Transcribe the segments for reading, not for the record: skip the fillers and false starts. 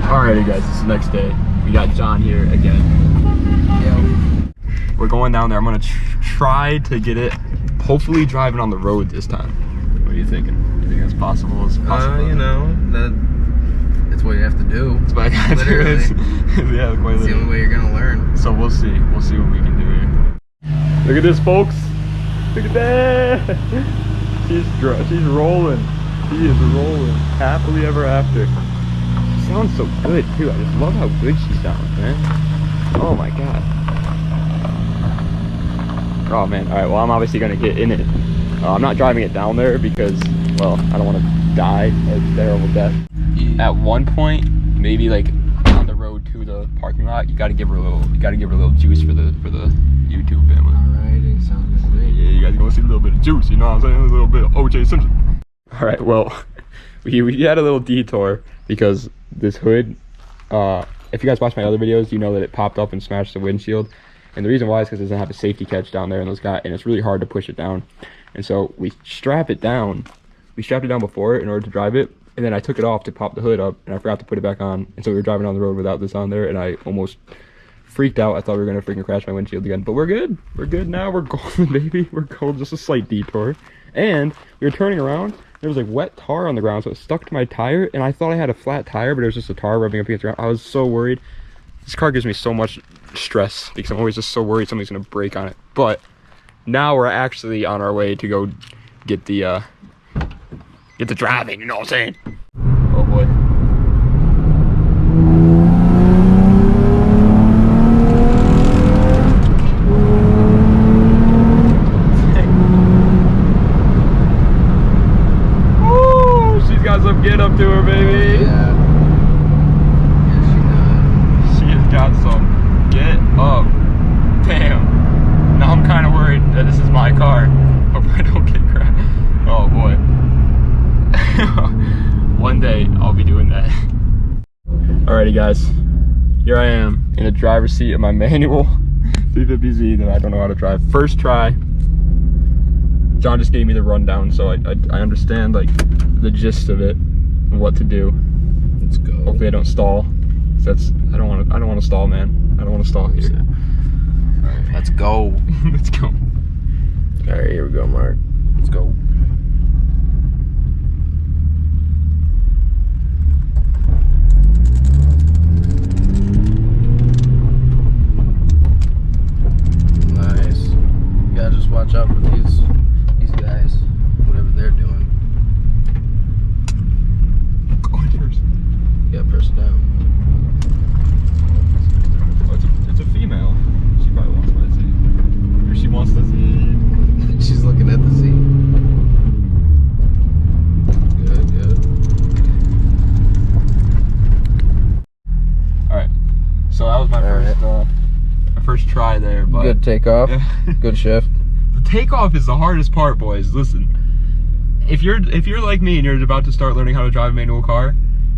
Alrighty guys, this is the next day. We got John here again. Yo. We're going down there. I'm gonna try to get it, hopefully driving on the road this time. What are you thinking? Do you think that's possible? It's possible. You know, that's what you have to do. That's what I gotta literally. do. Yeah, it's the only way you're gonna learn. So we'll see. We'll see what we can do here. Look at this, folks. Look at that. She's rolling. She is rolling. Happily ever after. She sounds so good too. I just love how good she sounds, man. Oh my god. Oh man. All right. Well, I'm obviously gonna get in it. I'm not driving it down there because, well, I don't want to die a terrible death. At one point, maybe like on the road to the parking lot, you gotta give her a little juice for the YouTube family. Alrighty, sounds good to me. Yeah, you guys gonna see a little bit of juice, you know what I'm saying? A little bit of OJ Simpson. All right, well, we had a little detour because this hood, if you guys watch my other videos, you know that it popped up and smashed the windshield. And the reason why is because it doesn't have a safety catch down there, and it's really hard to push it down. And so we strapped it down. We strapped it down before in order to drive it, and then I took it off to pop the hood up, and I forgot to put it back on. And so we were driving on the road without this on there, and I almost freaked out. I thought we were gonna freaking crash my windshield again, but we're good. We're good now. We're golden, baby. We're golden. Just a slight detour. And we were turning around. There was like wet tar on the ground, so it stuck to my tire, and I thought I had a flat tire, but it was just a tar rubbing up against the ground. I was so worried. This car gives me so much stress because I'm always just so worried somebody's gonna break on it. But now we're actually on our way to go get the driving, you know what I'm saying? Oh boy. Oh, she's got some get up to her, baby. Yeah. Yeah, She has got some get up. Damn. Now I'm kind of worried that this is my car. Hope I don't get crashed. Oh boy. One day I'll be doing that. Alrighty guys, here I am in the driver's seat of my manual 350z that I don't know how to drive. First try. John just gave me the rundown, so I understand like the gist of it and what to do. Let's go. Hopefully I don't stall. I don't want to stall, man. I don't want to stall here. Alright, let's go. Let's go. Alright, here we go, Mark. Let's go. Nice. You gotta just watch out for these guys, whatever they're doing. Go in first. You gotta press it down. Oh, it's a female. She probably wants my Z. Or she wants the Z. She's looking at the Z. Good, good. Alright. So that was my first try there, but Good takeoff. Yeah. Good shift. The takeoff is the hardest part, boys. Listen. If you're like me and you're about to start learning how to drive a manual car,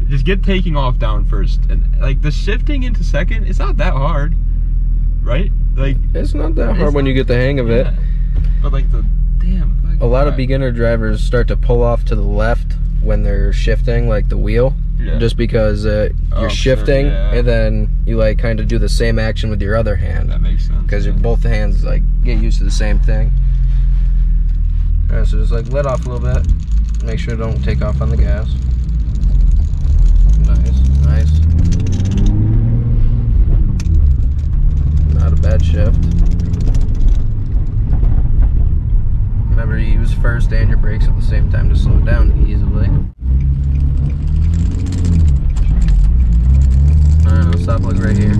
just get taking off down first. And like the shifting into second, it's not that hard. Right? Like It's not that hard when you get the hang of it. But like A lot of beginner drivers start to pull off to the left when they're shifting, like the wheel, just because you're shifting, and then you like kind of do the same action with your other hand. That makes sense. Because both hands like get used to the same thing. Alright, so just like let off a little bit. Make sure don't take off on the gas. Nice, nice. Not a bad shift. Remember to use first and your brakes at the same time to slow it down easily. Alright, let's stop like right here.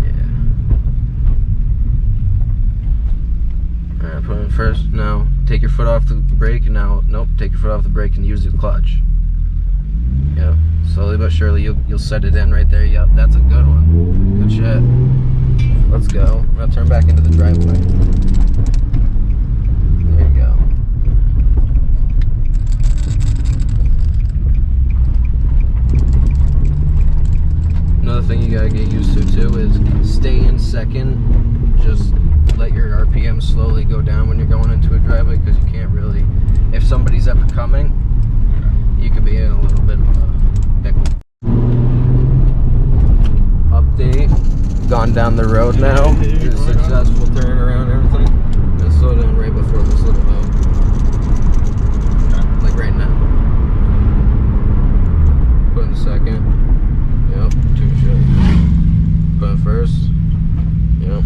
Yeah. Alright, put it first. Now take your foot off the brake and now take your foot off the brake and use the clutch. Yep. Slowly but surely you'll set it in right there. Yep, that's a good one. Good shit. Let's go. Now turn back into the driveway. There you go. Another thing you gotta get used to too is stay in second. Just let your RPM slowly go down when you're going into a driveway, because you can't really, if somebody's ever coming, you could be in a gone down the road now. It's a successful turn around everything. Let's slow down right before this little hill. Like right now. Put in second. Yep, 2 shit. Put in first. Yep.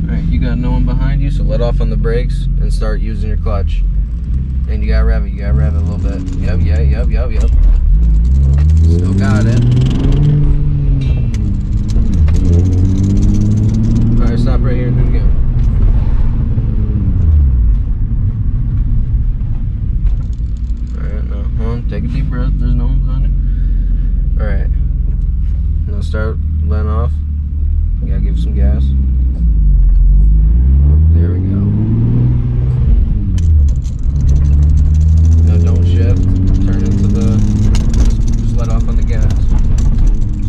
Alright, you got no one behind you, so let off on the brakes and start using your clutch. And you gotta rev it a little bit. Yep. Still got it. Alright, stop right here and do it again. Alright, now, hold on, take a deep breath, there's no one behind it. Alright. Now start letting off. You gotta give some gas. There we go. Now don't shift, turn into the, just let off on the gas.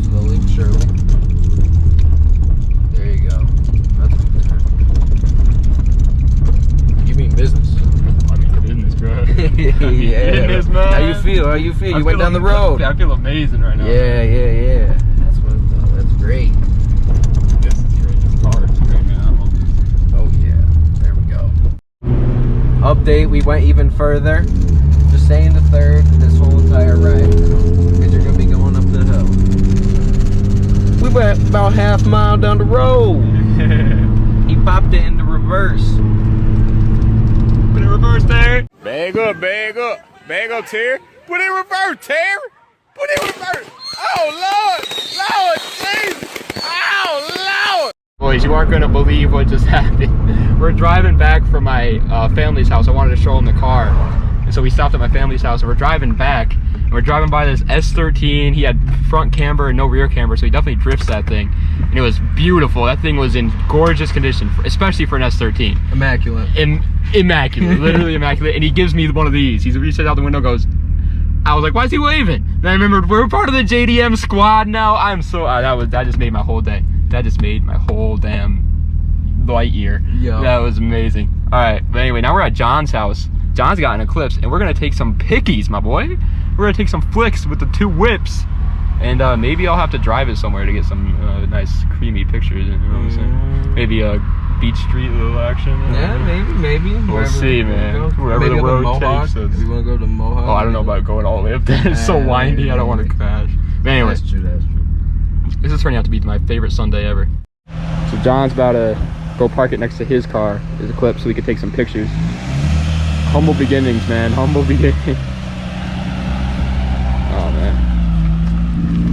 Slowly but surely. There you go. That's a good turn. You mean business? I mean business, bro. Yeah. Business, man. How you feel? You went down the road. I feel amazing right now. Yeah. That's great. This is great. This car is great, man. I love this. Oh yeah. There we go. Update, we went even further. Just stay in the third this whole entire ride. Because you're gonna be going up the hill. We went about half mile down the road. He popped it into reverse. Put it in reverse, Terry. Bag up, Terry. Put it in reverse, Terry. Put it in reverse. Oh, Lord, Jesus. Oh, Lord. Boys, you aren't gonna believe what just happened. We're driving back from my family's house. I wanted to show them the car. And so we stopped at my family's house and we're driving back. And we're driving by this S13. He had front camber and no rear camber, so he definitely drifts that thing. And it was beautiful. That thing was in gorgeous condition, especially for an S13. Immaculate. Immaculate, literally immaculate. And he gives me one of these. He reaches out the window, goes, I was like, why is he waving? Then I remembered we're part of the JDM squad now. I'm so, that just made my whole day. That just made my whole damn light year. Yo. That was amazing. All right, but anyway, now we're at John's house. John's got an Eclipse, and we're gonna take some pickies, my boy. We're gonna take some flicks with the 2 whips, and maybe I'll have to drive it somewhere to get some nice creamy pictures. You know what I'm saying? Maybe a Beach Street little action. Yeah, maybe. We'll see, man. Wherever the road takes us. If you want to go to Mohawk. Oh, I don't know about going all the way up there. It's so windy. I don't want to crash. But anyway, That's true. this is turning out to be my favorite Sunday ever. So John's about to go park it next to his car, his Eclipse, so we could take some pictures. Humble beginnings, man. Humble beginnings. Oh, man.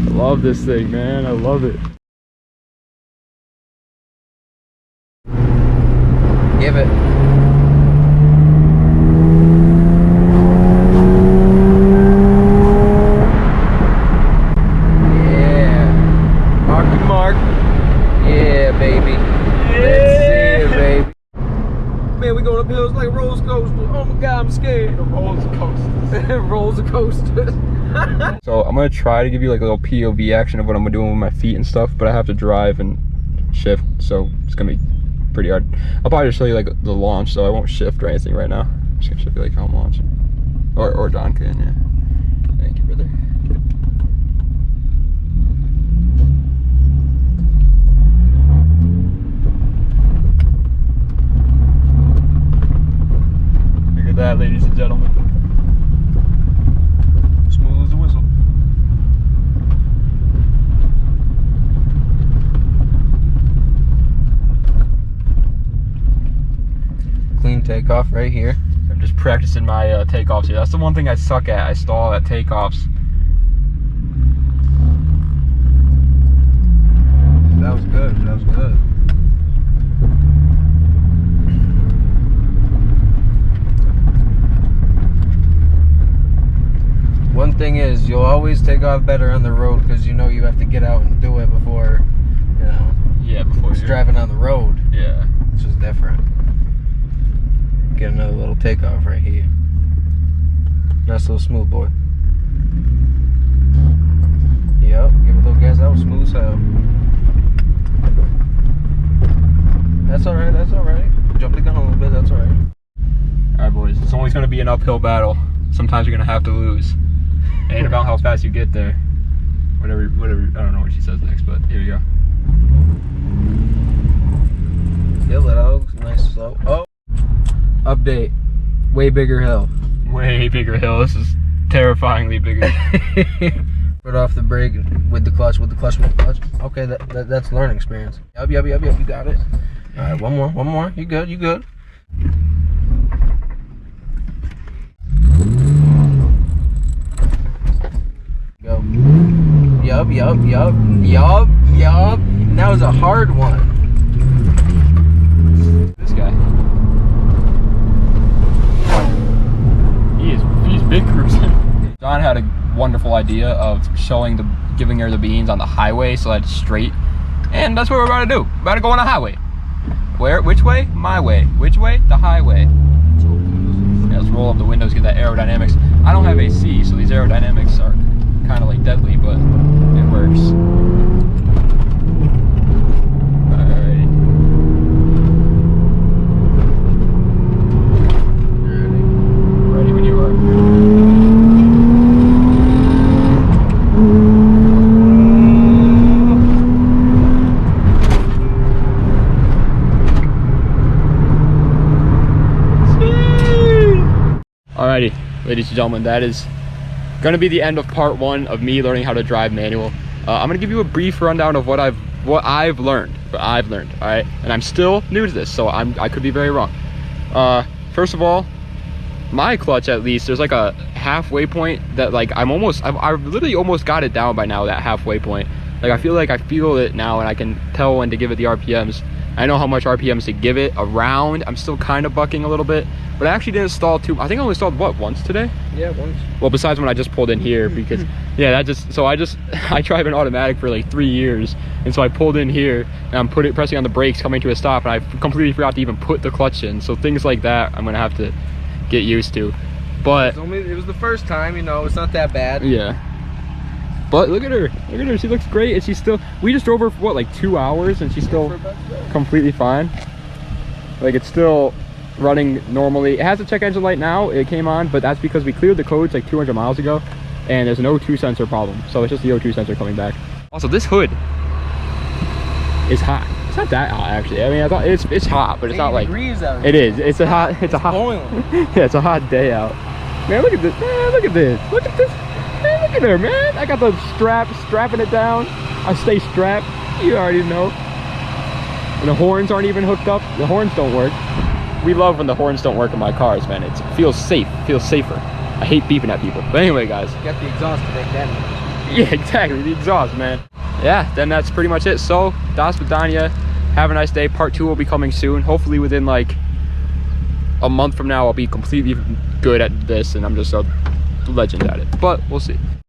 I love this thing, man. I love it. Give it. Yeah. Mark. Yeah, baby. Let's see it, baby. Man, we going up hills like roller coasters. Oh my God, I'm scared. Roller coasters. Roller coasters. So I'm gonna try to give you like a little POV action of what I'm doing with my feet and stuff, but I have to drive and shift, so it's gonna be pretty hard. I'll probably just show you like the launch, so I won't shift or anything right now. I'm just gonna show you like how I'm launching. Or John can, yeah. Thank you, brother. Look at that, ladies and gentlemen. Smooth as a whistle. Clean takeoff right here. I'm just practicing my takeoffs here. That's the one thing I suck at. I stall at takeoffs. That was good. One thing is, you'll always take off better on the road because you know you have to get out and do it before, you know. Yeah, before It's driving on the road. Yeah. It's just different. Get another little takeoff right here. Nice little smooth boy. Yep, give a little gas. That was smooth as hell. That's alright. Jump the gun a little bit, that's alright. Alright, boys. It's always going to be an uphill battle. Sometimes you're going to have to lose. It ain't about how fast you get there. Whatever, I don't know what she says next, but here we go. Yeah, let out. Nice slow. Oh. Update. Way bigger hill. Way bigger hill. This is terrifyingly bigger. Put off the brake with the clutch, with the clutch, with the clutch. Okay, that's learning experience. Yup. You got it. All right, one more. You good? Go. Yup. That was a hard one. This guy. He's big cruising. John had a wonderful idea of giving her the beans on the highway so that it's straight. And that's what we're about to do. We're about to go on a highway. Which way? My way. Which way? The highway. Yeah, let's roll up the windows, get that aerodynamics. I don't have AC, so these aerodynamics are kind of like deadly, but it works. Alrighty. Ready when you are. Alrighty, ladies and gentlemen, that is going to be the end of part 1 of me learning how to drive manual. I'm going to give you a brief rundown of what I've learned. All right, and I'm still new to this, so I could be very wrong. First of all, my clutch, at least, there's like a halfway point that like I've literally almost got it down by now. That halfway point, like I feel it now, and I can tell when to give it the RPMs. I know how much RPMs to give it around. I'm still kind of bucking a little bit, but I actually didn't stall too. I think I only stalled what, once today? Yeah, once. Well, besides when I just pulled in here, because yeah, I drive an automatic for like 3 years, and so I pulled in here and I'm pressing on the brakes coming to a stop, and I completely forgot to even put the clutch in. So things like that I'm gonna have to get used to. But it was the first time, you know, it's not that bad. Yeah. But look at her, she looks great, and she's still, we just drove her for what, like 2 hours, and she's still completely fine. Like, it's still running normally. It has a check engine light now, it came on, but that's because we cleared the codes like 200 miles ago, and there's an O2 sensor problem, so it's just the O2 sensor coming back. Also, this hood is hot. It's not that hot, actually. I mean, I thought it's hot, but it's not like, it is. It's a hot yeah, it's a hot day out. Man, look at this. Man, look at this. Look at this. Man, look at her, man. I got the strapping it down. I stay strapped. You already know. And the horns aren't even hooked up. The horns don't work. We love when the horns don't work in my cars, man. It feels safe. It feels safer. I hate beeping at people. But anyway, guys. You got the exhaust to make that noise. Yeah, exactly. The exhaust, man. Yeah, then that's pretty much it. So, das vidanya. Have a nice day. Part 2 will be coming soon. Hopefully within like a month from now, I'll be completely good at this, and I'm just a legend at it. But we'll see.